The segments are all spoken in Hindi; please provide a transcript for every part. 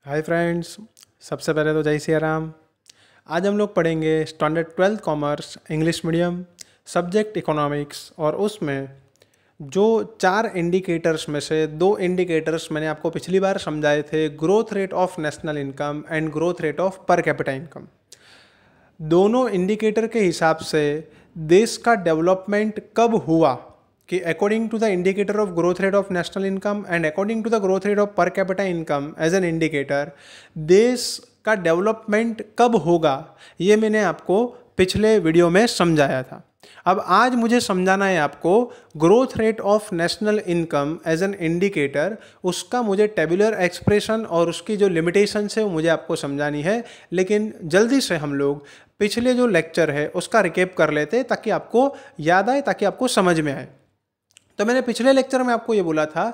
हाय फ्रेंड्स, सबसे पहले तो जय सिया राम। आज हम लोग पढ़ेंगे standard 12th commerce English medium subject economics, और उसमें जो 4 इंडिकेटर्स में से 2 इंडिकेटर्स मैंने आपको पिछली बार समझाए थे, growth rate of national income and growth rate of per capita income. दोनों इंडिकेटर के हिसाब से देश का डेवलपमेंट कब हुआ कि according to the indicator of growth rate of national income and according to the growth rate of per capita income as an indicator, देश का डेवलपमेंट कब होगा, ये मैंने आपको पिछले वीडियो में समझाया था। अब आज मुझे समझाना है आपको growth rate of national income as an indicator, उसका मुझे टेबुलर एक्सप्रेशन और उसकी जो लिमिटेशंस है वो मुझे आपको समझानी है। लेकिन जल्दी से हम लोग पिछले जो लेक्चर है उसका रिकेप कर लेते ताकि आपको याद आए, ताकि आपको समझ में आए। तो मैंने पिछले लेक्चर में आपको ये बोला था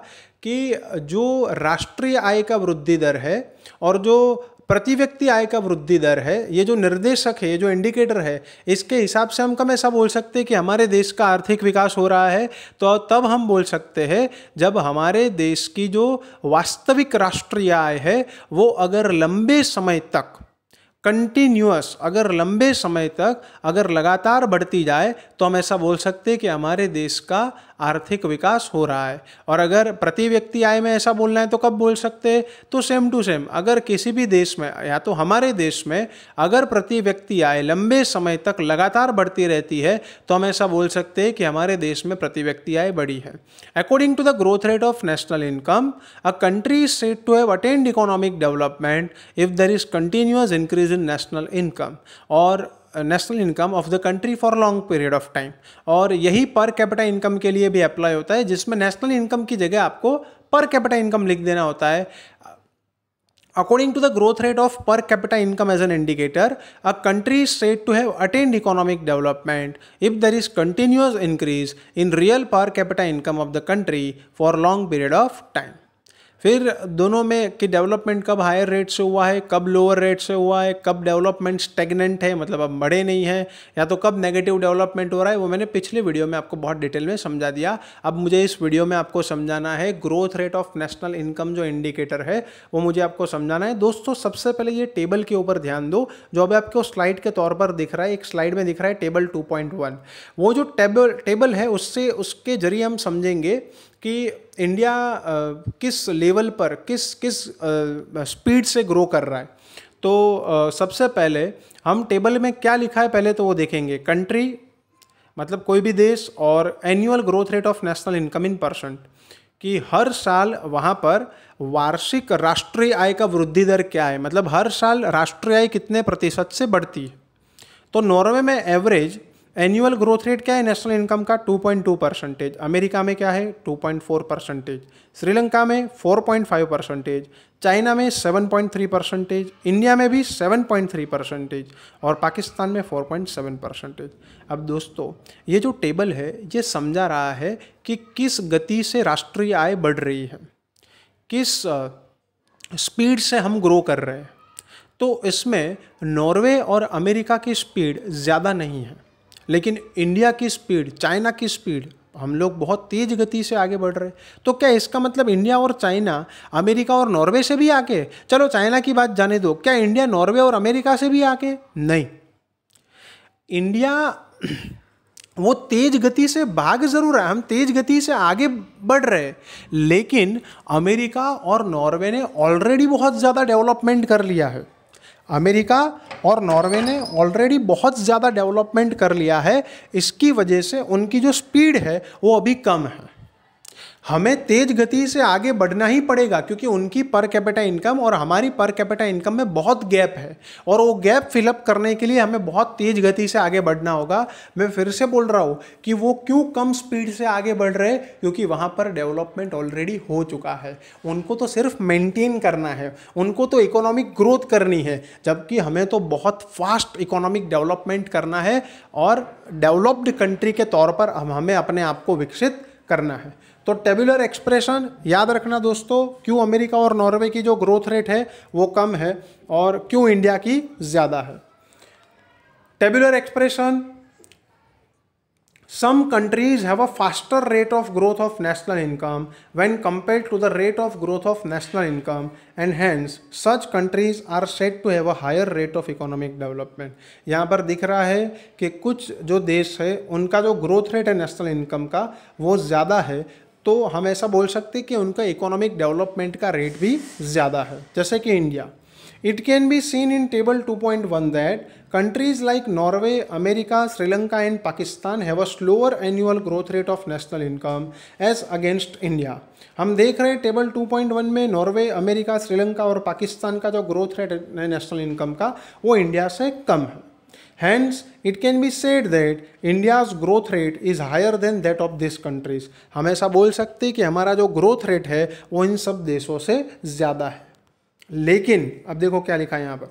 कि जो राष्ट्रीय आय का वृद्धि दर है और जो प्रति व्यक्ति आय का वृद्धि दर है, ये जो निर्देशक है, ये जो इंडिकेटर है, इसके हिसाब से हम कब ऐसा बोल सकते हैं कि हमारे देश का आर्थिक विकास हो रहा है। तो तब हम बोल सकते हैं जब हमारे देश की जो वास्तविक राष्ट्रीय आय है वो अगर लंबे समय तक कंटिन्यूअस, अगर लंबे समय तक अगर लगातार बढ़ती जाए तो हम ऐसा बोल सकते हैं कि हमारे देश का आर्थिक विकास हो रहा है। और अगर प्रति व्यक्ति आय में ऐसा बोलना है तो कब बोल सकते हैं? तो सेम टू सेम, अगर किसी भी देश में या तो हमारे देश में अगर प्रति व्यक्ति आय लंबे समय तक लगातार बढ़ती रहती है तो हम ऐसा बोल सकते हैं कि हमारे देश में प्रति व्यक्ति आय बढ़ी है। According to the growth rate of national income, a country is said to have attained economic development if there is continuous increase in national income और national income of the country for long period of time. और यही पर कैपिटा इनकम के लिए भी अप्लाई होता है, जिसमें नेशनल इनकम की जगह आपको पर कैपिटा इनकम लिख देना होता है। According to the growth rate of per capita income as an indicator, a country is said to have attained economic development if there is continuous increase in real per capita income of the country for long period of time. फिर दोनों में कि डेवलपमेंट कब हायर रेट से हुआ है, कब लोअर रेट से हुआ है, कब डेवलपमेंट स्टेगनेंट है, मतलब अब बढ़े नहीं है, या तो कब नेगेटिव डेवलपमेंट हो रहा है, वो मैंने पिछले वीडियो में आपको बहुत डिटेल में समझा दिया। अब मुझे इस वीडियो में आपको समझाना है growth rate of national income जो इंडिकेटर है वो मुझे आपको समझाना है। दोस्तों, सबसे पहले ये टेबल के ऊपर ध्यान दो जो अभी आपको स्लाइड के तौर पर दिख रहा है। एक स्लाइड में दिख रहा है टेबल 2.1। वो जो टेबल है उसके जरिए हम समझेंगे कि इंडिया किस लेवल पर किस स्पीड से ग्रो कर रहा है। तो सबसे पहले हम टेबल में क्या लिखा है पहले तो वो देखेंगे। कंट्री मतलब कोई भी देश, और annual growth rate of national income in percent, कि हर साल वहाँ पर वार्षिक राष्ट्रीय आय का वृद्धि दर क्या है, मतलब हर साल राष्ट्रीय आय कितने प्रतिशत से बढ़ती है। तो नॉर्वे में एवरेज एनुअल ग्रोथ रेट क्या है नेशनल इनकम का? 2.2%। अमेरिका में क्या है? 2.4%। श्रीलंका में 4.5%। चाइना में 7.3%। इंडिया में भी 7.3% और पाकिस्तान में 4.7%। अब दोस्तों, ये जो टेबल है ये समझा रहा है कि किस गति से राष्ट्रीय आय बढ़ रही है, किस स्पीड से हम ग्रो कर रहे हैं। तो इसमें नॉर्वे और अमेरिका की स्पीड ज़्यादा नहीं है, लेकिन इंडिया की स्पीड, चाइना की स्पीड, हम लोग बहुत तेज गति से आगे बढ़ रहे हैं। तो क्या इसका मतलब इंडिया और चाइना अमेरिका और नॉर्वे से भी आगे? चलो चाइना की बात जाने दो, क्या इंडिया नॉर्वे और अमेरिका से भी आगे? नहीं। इंडिया वो तेज गति से भाग जरूर है, हम तेज गति से आगे बढ़ रहे हैं, लेकिन अमेरिका और नॉर्वे ने ऑलरेडी बहुत ज़्यादा डेवलपमेंट कर लिया है। अमेरिका और नॉर्वे ने ऑलरेडी बहुत ज़्यादा डेवलपमेंट कर लिया है, इसकी वजह से उनकी जो स्पीड है वो अभी कम है। हमें तेज गति से आगे बढ़ना ही पड़ेगा क्योंकि उनकी पर कैपिटा इनकम और हमारी पर कैपिटा इनकम में बहुत गैप है, और वो गैप फिलअप करने के लिए हमें बहुत तेज गति से आगे बढ़ना होगा। मैं फिर से बोल रहा हूँ कि वो क्यों कम स्पीड से आगे बढ़ रहे हैं, क्योंकि वहाँ पर डेवलपमेंट ऑलरेडी हो चुका है। उनको तो सिर्फ मेंटेन करना है, उनको तो इकोनॉमिक ग्रोथ करनी है, जबकि हमें तो बहुत फास्ट इकोनॉमिक डेवलपमेंट करना है और डेवलप्ड कंट्री के तौर पर हमें अपने आप को विकसित करना है। तो टेबुलर एक्सप्रेशन याद रखना दोस्तों, क्यों अमेरिका और नॉर्वे की जो ग्रोथ रेट है वो कम है और क्यों इंडिया की ज़्यादा है। Tabular expression Some countries have a faster rate of growth of national income when compared to the rate of growth of national income, and hence such countries are said to have a higher rate of economic development. यहाँ पर दिख रहा है कि कुछ जो देश है उनका जो ग्रोथ रेट है नेशनल इनकम का वो ज़्यादा है, तो हम ऐसा बोल सकते हैं कि उनका इकोनॉमिक डेवलपमेंट का रेट भी ज़्यादा है, जैसे कि India. It can be seen in table 2.1 that countries like Norway, America, Sri Lanka and Pakistan have a slower annual growth rate of national income as against India. हम देख रहे हैं टेबल 2.1 में नॉर्वे, अमेरिका, श्रीलंका और पाकिस्तान का जो ग्रोथ रेट है नेशनल इनकम का वो इंडिया से कम है. Hence, it can be said that India's growth rate is higher than that of these countries. हम ऐसा बोल सकते हैं कि हमारा जो ग्रोथ रेट है वो इन सब देशों से ज़्यादा है. लेकिन अब देखो क्या लिखा है यहाँ पर.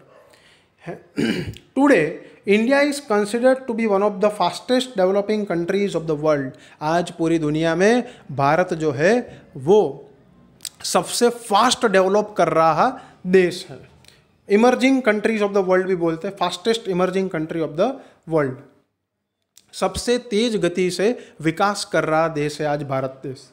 Today India is considered to be one of the fastest developing countries of the world. आज पूरी दुनिया में भारत जो है वो सबसे फास्ट डेवलप कर रहा देश है. Emerging countries of the world भी बोलते हैं, fastest emerging country of the world. सबसे तेज गति से विकास कर रहा देश है आज भारत देश.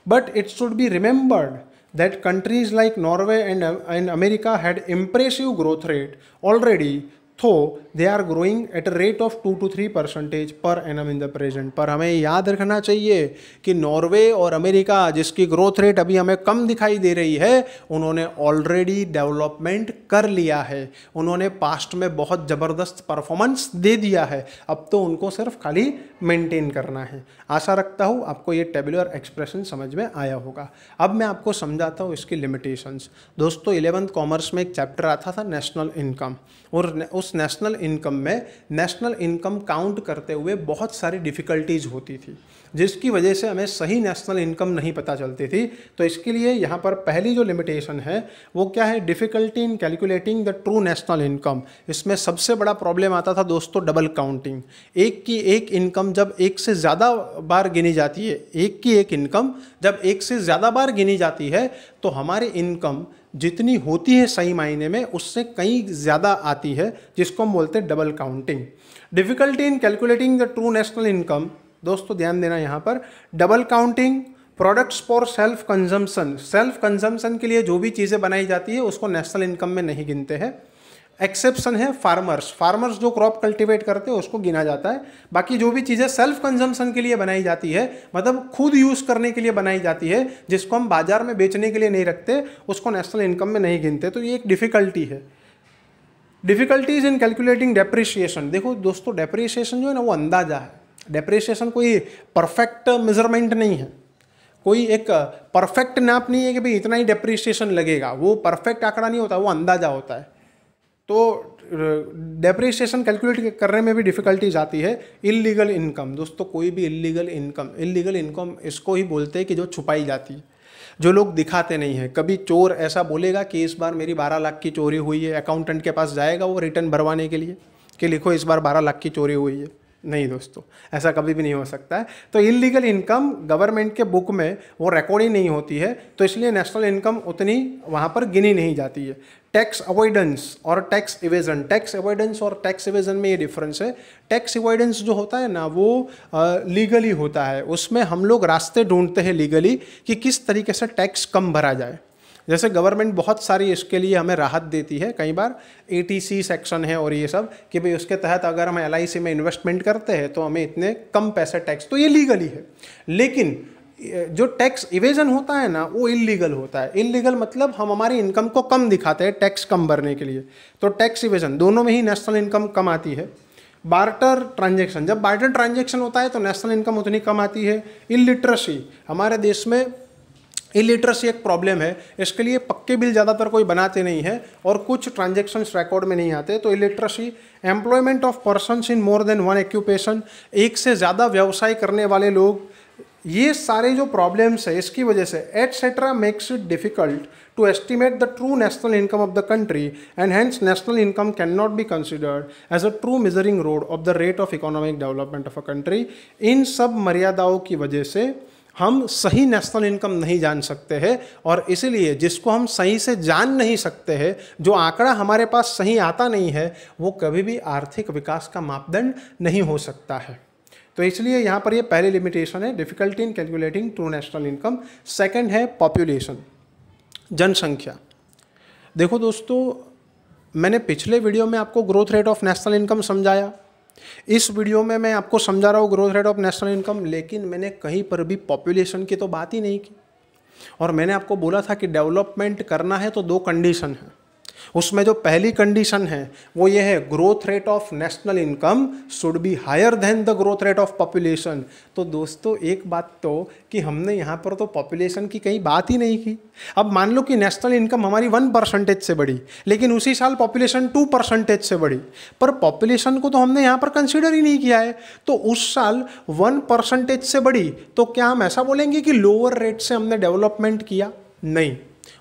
But it should be remembered that countries like Norway and America had impressive growth rate already, though they are growing at a rate of 2 to 3% per annum in the present. पर हमें याद रखना चाहिए कि नॉर्वे और अमेरिका जिसकी ग्रोथ रेट अभी हमें कम दिखाई दे रही है, उन्होंने ऑलरेडी डेवलपमेंट कर लिया है. उन्होंने पास्ट में बहुत ज़बरदस्त परफॉर्मेंस दे दिया है. अब तो उनको सिर्फ खाली मेंटेन करना है. आशा रखता हूँ आपको ये टेबुलर एक्सप्रेशन समझ में आया होगा. अब मैं आपको समझाता हूँ इसकी लिमिटेशंस. दोस्तों 11th कॉमर्स में एक चैप्टर आता था नेशनल इनकम, और उस नेशनल इनकम में नेशनल इनकम काउंट करते हुए बहुत सारी डिफ़िकल्टीज़ होती थी, जिसकी वजह से हमें सही नेशनल इनकम नहीं पता चलती थी. तो इसके लिए यहाँ पर पहली जो लिमिटेशन है वो क्या है, difficulty in calculating the true national income. इसमें सबसे बड़ा प्रॉब्लम आता था दोस्तों डबल काउंटिंग. एक की एक इनकम जब एक से ज़्यादा बार गिनी जाती है, एक की एक इनकम जब एक से ज़्यादा बार गिनी जाती है तो हमारी इनकम जितनी होती है सही मायने में उससे कहीं ज़्यादा आती है, जिसको हम बोलते हैं double counting. Difficulty in calculating the true national income, दोस्तों ध्यान देना यहाँ पर, double counting, products for self consumption, self consumption के लिए जो भी चीज़ें बनाई जाती है उसको नेशनल इनकम में नहीं गिनते हैं. एक्सेप्शन है फार्मर्स, फार्मर्स जो क्रॉप कल्टीवेट करते हैं उसको गिना जाता है. बाकी जो भी चीज़ें सेल्फ कंजम्पशन के लिए बनाई जाती है, मतलब खुद यूज़ करने के लिए बनाई जाती है, जिसको हम बाजार में बेचने के लिए नहीं रखते, उसको नेशनल इनकम में नहीं गिनते. तो ये एक डिफ़िकल्टी है. डिफ़िकल्टीज इन कैलकुलेटिंग डेप्रिसिएशन. देखो दोस्तों डेप्रिसिएशन जो है ना वो अंदाजा है. डेप्रिसिएशन कोई परफेक्ट मेजरमेंट नहीं है, कोई एक परफेक्ट नाप नहीं है कि भाई इतना ही डेप्रिसिएशन लगेगा. वो परफेक्ट आंकड़ा नहीं होता, वो अंदाजा होता है. तो डेप्रिसिएशन कैलकुलेट करने में भी डिफ़िकल्टीज आती है. इलीगल इनकम, दोस्तों कोई भी इलीगल इनकम इसको ही बोलते हैं कि जो छुपाई जाती है, जो लोग दिखाते नहीं हैं. कभी चोर ऐसा बोलेगा कि इस बार मेरी 12 लाख की चोरी हुई है, अकाउंटेंट के पास जाएगा वो रिटर्न भरवाने के लिए कि लिखो इस बार 12 लाख की चोरी हुई है. नहीं दोस्तों, ऐसा कभी भी नहीं हो सकता है. तो इलीगल इनकम गवर्नमेंट के बुक में वो रिकॉर्ड ही नहीं होती है, तो इसलिए नेशनल इनकम उतनी वहाँ पर गिनी नहीं जाती है. टैक्स अवॉइडेंस और टैक्स इवेजन, टैक्स अवॉइडेंस और टैक्स इवेजन में ये डिफरेंस है. टैक्स अवॉइडेंस जो होता है ना वो लीगली होता है, उसमें हम लोग रास्ते ढूंढते हैं लीगली कि किस तरीके से टैक्स कम भरा जाए. जैसे गवर्नमेंट बहुत सारी इसके लिए हमें राहत देती है. कई बार ATC सेक्शन है और ये सब कि भाई उसके तहत अगर हम LIC में इन्वेस्टमेंट करते हैं तो हमें इतने कम पैसे टैक्स, तो ये लीगली है. लेकिन जो टैक्स इवेजन होता है ना वो इलीगल होता है. इलीगल मतलब हम हमारी इनकम को कम दिखाते हैं टैक्स कम भरने के लिए. तो टैक्स इवेजन, दोनों में ही नेशनल इनकम कम आती है. बार्टर ट्रांजेक्शन, जब बार्टर ट्रांजेक्शन होता है तो नेशनल इनकम उतनी कम आती है. इलिटरेसी, हमारे देश में इलिटरेसी एक प्रॉब्लम है. इसके लिए पक्के बिल ज़्यादातर कोई बनाते नहीं है और कुछ ट्रांजेक्शन्स रिकॉर्ड में नहीं आते. तो illiteracy, employment of persons in more than one occupation, एक से ज़्यादा व्यवसाय करने वाले लोग, ये सारे जो प्रॉब्लम्स है इसकी वजह से etcetera makes it difficult to estimate the true national income of the country, and hence national income can not be considered as a true measuring rod of the rate of economic development of a country. इन सब मर्यादाओं की वजह से हम सही नेशनल इनकम नहीं जान सकते हैं, और इसीलिए जिसको हम सही से जान नहीं सकते हैं, जो आंकड़ा हमारे पास सही आता नहीं है, वो कभी भी आर्थिक विकास का मापदंड नहीं हो सकता है. तो इसलिए यहाँ पर ये पहली लिमिटेशन है, difficulty in calculating true national income. Second है पॉपुलेशन, जनसंख्या। देखो दोस्तों, मैंने पिछले वीडियो में आपको growth rate of national income समझाया, इस वीडियो में मैं आपको समझा रहा हूँ growth rate of national income, लेकिन मैंने कहीं पर भी पॉपुलेशन की तो बात ही नहीं की। और मैंने आपको बोला था कि डेवलपमेंट करना है तो दो कंडीशन है, उसमें जो पहली कंडीशन है वो ये है, growth rate of national income should be higher than the growth rate of population. तो दोस्तों एक बात तो कि हमने यहाँ पर तो पॉपुलेशन की कहीं बात ही नहीं की। अब मान लो कि नेशनल इनकम हमारी 1% से बढ़ी, लेकिन उसी साल पॉपुलेशन 2% से बढ़ी, पर पॉपुलेशन को तो हमने यहाँ पर कंसिडर ही नहीं किया है। तो उस साल 1% से बढ़ी, तो क्या हम ऐसा बोलेंगे कि लोअर रेट से हमने डेवलपमेंट किया? नहीं,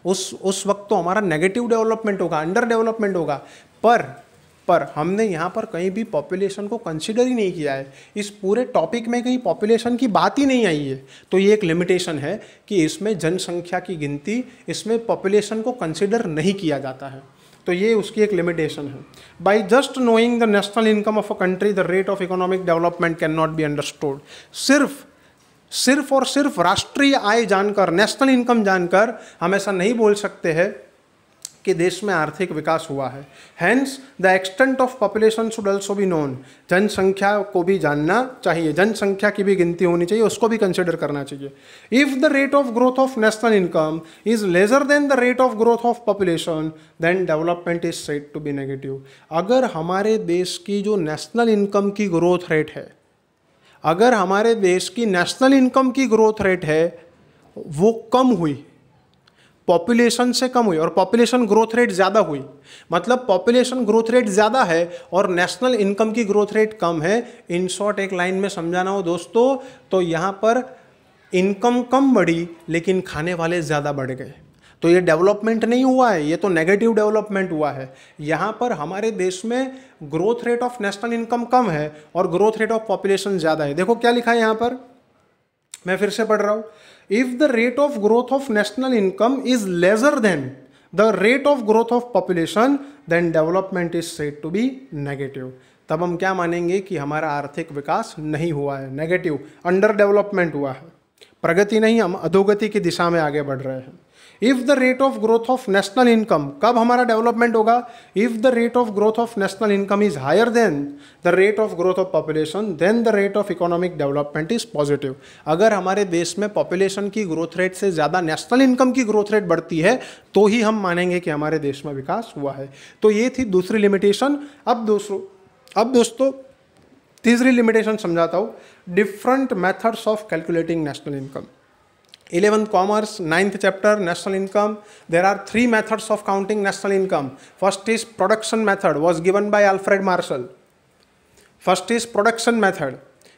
उस वक्त तो हमारा नेगेटिव डेवलपमेंट होगा, अंडर डेवलपमेंट होगा। पर हमने यहाँ पर कहीं भी पॉपुलेशन को कंसिडर ही नहीं किया है, इस पूरे टॉपिक में कहीं पॉपुलेशन की बात ही नहीं आई है। तो ये एक लिमिटेशन है कि इसमें जनसंख्या की गिनती, इसमें पॉपुलेशन को कंसिडर नहीं किया जाता है। तो ये उसकी एक लिमिटेशन है। By just knowing the national income of a country the rate of economic development can not be understood. सिर्फ और सिर्फ राष्ट्रीय आय जानकर, नेशनल इनकम जानकर हम ऐसा नहीं बोल सकते हैं कि देश में आर्थिक विकास हुआ है। Hence the extent of population should also be known. जनसंख्या को भी जानना चाहिए, जनसंख्या की भी गिनती होनी चाहिए, उसको भी कंसिडर करना चाहिए। If the rate of growth of national income is lesser than the rate of growth of population then development is said to be negative. अगर हमारे देश की जो नेशनल इनकम की ग्रोथ रेट है, अगर हमारे देश की नेशनल इनकम की ग्रोथ रेट है वो कम हुई, पॉपुलेशन से कम हुई, और पॉपुलेशन ग्रोथ रेट ज़्यादा हुई, मतलब पॉपुलेशन ग्रोथ रेट ज़्यादा है और नेशनल इनकम की ग्रोथ रेट कम है, इन शॉर्ट एक लाइन में समझाना हो दोस्तों, तो यहाँ पर इनकम कम बढ़ी लेकिन खाने वाले ज़्यादा बढ़ गए, तो ये डेवलपमेंट नहीं हुआ है, ये तो नेगेटिव डेवलपमेंट हुआ है। यहाँ पर हमारे देश में growth rate of national income कम है और ग्रोथ रेट ऑफ पॉपुलेशन ज़्यादा है। देखो क्या लिखा है यहाँ पर, मैं फिर से पढ़ रहा हूँ। If the rate of growth of national income is lesser than the rate of growth of population then development is said to be negative. तब हम क्या मानेंगे कि हमारा आर्थिक विकास नहीं हुआ है, नेगेटिव, अंडर डेवलपमेंट हुआ है, प्रगति नहीं, हम अधोगति की दिशा में आगे बढ़ रहे हैं। If the rate of growth of national income, कब हमारा डेवलपमेंट होगा? If the rate of growth of national income is higher than the rate of growth of population then the rate of economic development is positive. अगर हमारे देश में पॉपुलेशन की ग्रोथ रेट से ज़्यादा नेशनल इनकम की ग्रोथ रेट बढ़ती है तो ही हम मानेंगे कि हमारे देश में विकास हुआ है। तो ये थी दूसरी लिमिटेशन। अब दोस्तों तीसरी लिमिटेशन समझाता हूँ, different methods of calculating national income. 11th commerce, 9th chapter, national income. There are 3 methods of counting national income. First is production method, was given by Alfred Marshall. First is production method.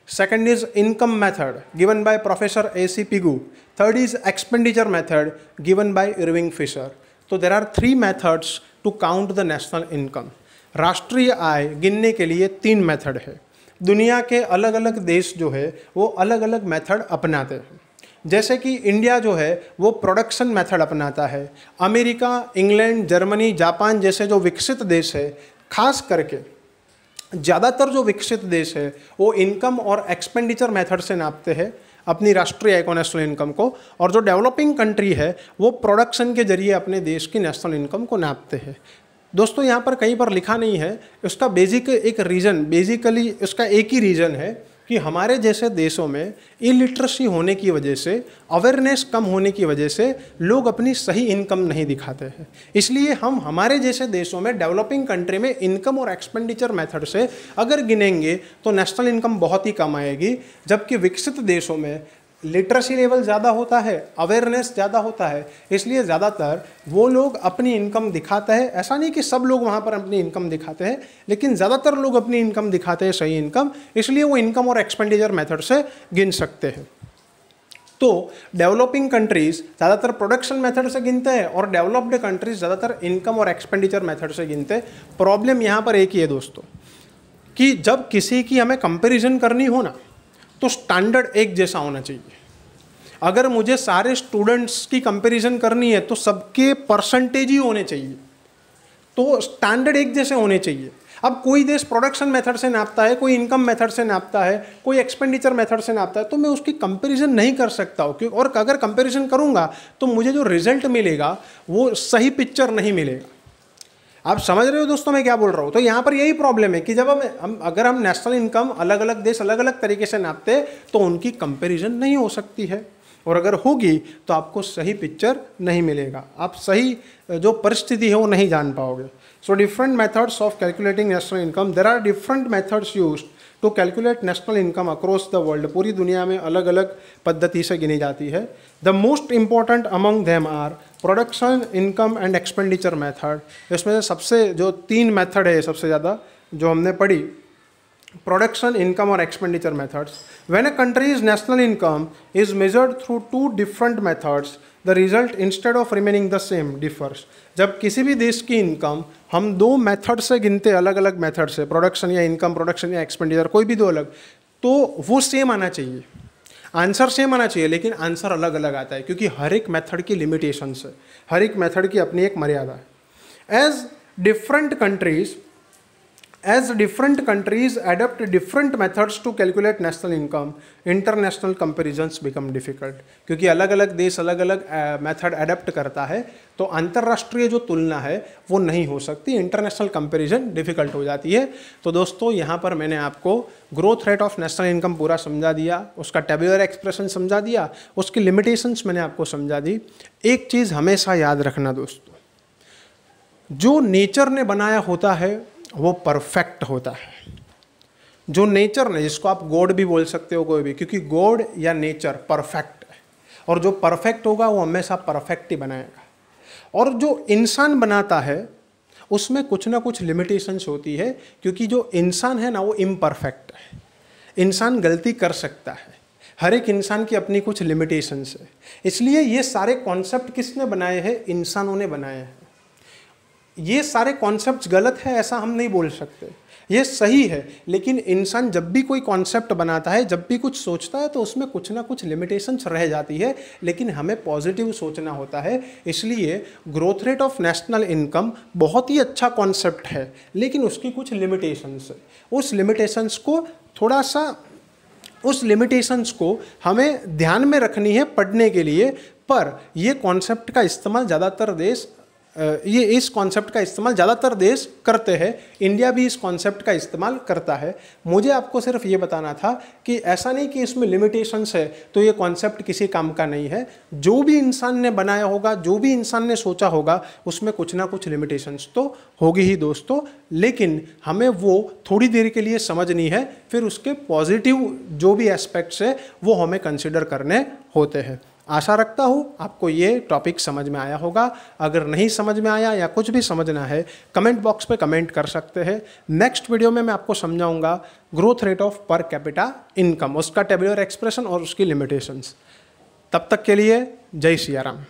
Second is income method, given by Professor A.C. Pigou. Third is expenditure method, given by Irving Fisher. So there are 3 methods to count the national income. राष्ट्रीय आय गिनने के लिए 3 मेथड है। दुनिया के अलग अलग देश जो है वो अलग अलग मेथड अपनाते हैं। जैसे कि इंडिया जो है वो प्रोडक्शन मेथड अपनाता है। अमेरिका, इंग्लैंड, जर्मनी, जापान जैसे जो विकसित देश है, खास करके ज़्यादातर जो विकसित देश है वो इनकम और एक्सपेंडिचर मेथड से नापते हैं अपनी राष्ट्रीय आय को, नेशनल इनकम को, और जो डेवलपिंग कंट्री है वो प्रोडक्शन के जरिए अपने देश की नेशनल इनकम को नापते हैं। दोस्तों यहाँ पर कहीं पर लिखा नहीं है, उसका बेसिकली उसका एक ही रीज़न है कि हमारे जैसे देशों में इलिटरेसी होने की वजह से, अवेयरनेस कम होने की वजह से लोग अपनी सही इनकम नहीं दिखाते हैं। इसलिए हम हमारे जैसे देशों में, डेवलपिंग कंट्री में इनकम और एक्सपेंडिचर मेथड से अगर गिनेंगे तो नेशनल इनकम बहुत ही कम आएगी, जबकि विकसित देशों में लिटरेसी लेवल ज़्यादा होता है, अवेयरनेस ज़्यादा होता है, इसलिए ज़्यादातर वो लोग अपनी इनकम दिखाते हैं। ऐसा नहीं कि सब लोग वहाँ पर अपनी इनकम दिखाते हैं, लेकिन ज़्यादातर लोग अपनी इनकम दिखाते हैं, सही इनकम, इसलिए वो इनकम और एक्सपेंडिचर मेथड से गिन सकते हैं। तो डेवलपिंग कंट्रीज़ ज़्यादातर प्रोडक्शन मेथड से गिनते हैं और डेवलप्ड कंट्रीज़ ज़्यादातर इनकम और एक्सपेंडिचर मेथड से गिनते हैं। प्रॉब्लम यहाँ पर एक ही है दोस्तों कि जब किसी की हमें कंपेरिजन करनी हो ना तो स्टैंडर्ड एक जैसा होना चाहिए। अगर मुझे सारे स्टूडेंट्स की कंपैरिजन करनी है तो सबके परसेंटेज ही होने चाहिए, तो स्टैंडर्ड एक जैसे होने चाहिए। अब कोई देश प्रोडक्शन मेथड से नापता है, कोई इनकम मेथड से नापता है, कोई एक्सपेंडिचर मेथड से नापता है, तो मैं उसकी कंपैरिजन नहीं कर सकता हूँ क्यों, और अगर कंपैरिजन करूँगा तो मुझे जो रिजल्ट मिलेगा वो सही पिक्चर नहीं मिलेगा। आप समझ रहे हो दोस्तों मैं क्या बोल रहा हूँ? तो यहाँ पर यही प्रॉब्लम है कि जब अगर हम नेशनल इनकम अलग अलग देश अलग अलग तरीके से नापते तो उनकी कंपैरिजन नहीं हो सकती है, और अगर होगी तो आपको सही पिक्चर नहीं मिलेगा, आप सही जो परिस्थिति है वो नहीं जान पाओगे। So different methods of calculating national income, there are different methods used to calculate national income across the world. पूरी दुनिया में अलग अलग पद्धति से गिनी जाती है। The most important among them are production, income and expenditure method. इसमें से सबसे जो 3 मेथड है सबसे ज़्यादा जो हमने पढ़ी, प्रोडक्शन, इनकम और expenditure methods. When a countries national income is measured through 2 different methods, the result instead of remaining the same differs. जब किसी भी देश की इनकम हम 2 मेथड से गिनते, अलग अलग मेथड से, प्रोडक्शन या इनकम, प्रोडक्शन या एक्सपेंडिचर, कोई भी 2 अलग, तो वो सेम आना चाहिए, आंसर सेम आना चाहिए, लेकिन आंसर अलग अलग आता है क्योंकि हर एक मेथड की लिमिटेशंस है, हर एक मेथड की अपनी एक मर्यादा है। As different countries adopt different methods to calculate national income, international comparisons become difficult। क्योंकि अलग अलग देश अलग अलग मेथड अडेप्ट करता है तो अंतर्राष्ट्रीय जो तुलना है वो नहीं हो सकती, इंटरनेशनल कंपैरिजन डिफिकल्ट हो जाती है। तो दोस्तों यहाँ पर मैंने आपको growth rate of national income पूरा समझा दिया, उसका टेबुलर एक्सप्रेशन समझा दिया, उसकी लिमिटेशंस मैंने आपको समझा दी। एक चीज़ हमेशा याद रखना दोस्तों, जो नेचर ने बनाया होता है वो परफेक्ट होता है। जो नेचर ने, जिसको आप गॉड भी बोल सकते हो कोई भी, क्योंकि गॉड या नेचर परफेक्ट है, और जो परफेक्ट होगा वो हमेशा परफेक्ट ही बनाएगा। और जो इंसान बनाता है उसमें कुछ ना कुछ लिमिटेशंस होती है, क्योंकि जो इंसान है ना वो इम्परफेक्ट है, इंसान गलती कर सकता है, हर एक इंसान की अपनी कुछ लिमिटेशंस है। इसलिए ये सारे कॉन्सेप्ट किसने बनाए हैं? इंसानों ने बनाए हैं। ये सारे कॉन्सेप्ट्स गलत है ऐसा हम नहीं बोल सकते, ये सही है, लेकिन इंसान जब भी कोई कॉन्सेप्ट बनाता है, जब भी कुछ सोचता है, तो उसमें कुछ ना कुछ लिमिटेशंस रह जाती है, लेकिन हमें पॉजिटिव सोचना होता है। इसलिए growth rate of national income बहुत ही अच्छा कॉन्सेप्ट है, लेकिन उसकी कुछ लिमिटेशंस है। उस लिमिटेशंस को हमें ध्यान में रखनी है पढ़ने के लिए। पर ये कॉन्सेप्ट का इस्तेमाल इस कॉन्सेप्ट का इस्तेमाल ज़्यादातर देश करते हैं, इंडिया भी इस कॉन्सेप्ट का इस्तेमाल करता है। मुझे आपको सिर्फ ये बताना था कि ऐसा नहीं कि इसमें लिमिटेशंस है तो ये कॉन्सेप्ट किसी काम का नहीं है। जो भी इंसान ने बनाया होगा, जो भी इंसान ने सोचा होगा, उसमें कुछ ना कुछ लिमिटेशंस तो होगी ही दोस्तों, लेकिन हमें वो थोड़ी देर के लिए समझनी है, फिर उसके पॉजिटिव जो भी एस्पेक्ट्स है वो हमें कंसिडर करने होते हैं। आशा रखता हूँ आपको ये टॉपिक समझ में आया होगा। अगर नहीं समझ में आया या कुछ भी समझना है, कमेंट बॉक्स पे कमेंट कर सकते हैं। नेक्स्ट वीडियो में मैं आपको समझाऊंगा growth rate of per capita income, उसका टेबुलर एक्सप्रेशन और उसकी लिमिटेशंस। तब तक के लिए जय सिया राम।